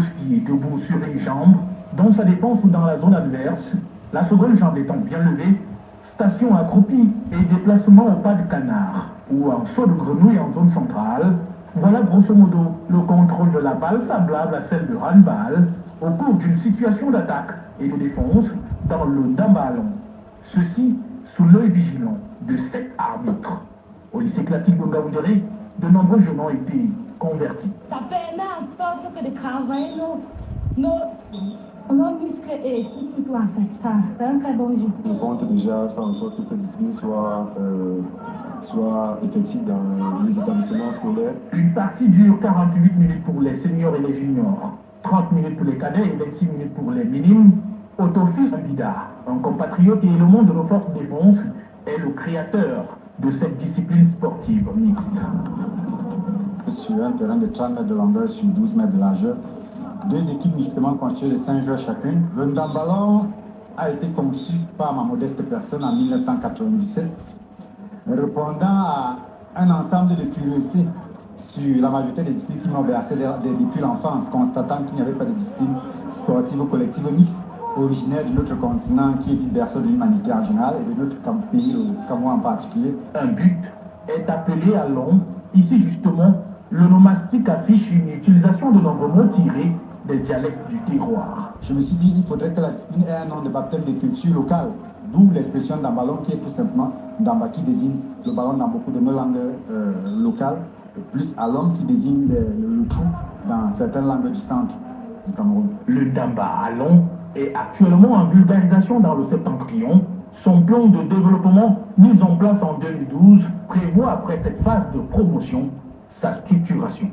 coéquipier debout sur une jambe, dans sa défense ou dans la zone adverse, la seconde jambe étant bien levée, station accroupie et déplacement au pas de canard, ou en saut de grenouille en zone centrale. Voilà grosso modo le contrôle de la balle semblable à celle de handball au cours d'une situation d'attaque et de défense dans le damba allon. Ceci sous l'œil vigilant de 7 arbitres. Au lycée classique de Ngaoundéré, de nombreux jeunes ont été convertis. Ça permet en sorte que de travailler nos muscles et tout en fait. C'est un très bon jeu. On compte déjà faire en sorte que cette discipline soit effective dans les établissements scolaires. Une partie dure 48 minutes pour les seniors et les juniors, 30 minutes pour les cadets et 26 minutes pour les minimes. Autofils Bida, un compatriote et élément de nos forces de défense, est le créateur de cette discipline sportive mixte. Sur un terrain de 30 mètres de longueur sur 12 mètres de largeur, deux équipes mixtement constituées de 5 joueurs chacune. Le ndamballon a été conçu par ma modeste personne en 1997, répondant à un ensemble de curiosités sur la majorité des disciplines qui m'ont bercé depuis l'enfance, constatant qu'il n'y avait pas de discipline sportive ou collective mixte originaire de notre continent qui est du berceau de l'humanité en général et de notre pays, le Cameroun en particulier. Un but est appelé à l'ombre. Ici justement, le nomastique affiche une utilisation de nombreux mots tirés des dialectes du terroir. Je me suis dit qu'il faudrait que la discipline ait un nom de baptême de culture locale, d'où l'expression d'amballon qui est tout simplement d'amba qui désigne le ballon dans beaucoup de nos langues locales, plus allon qui désigne le trou dans certaines langues du centre du Cameroun. Le damba allon est actuellement en vulgarisation dans le septentrion. Son plan de développement mis en place en 2012 prévoit après cette phase de promotion sa structuration.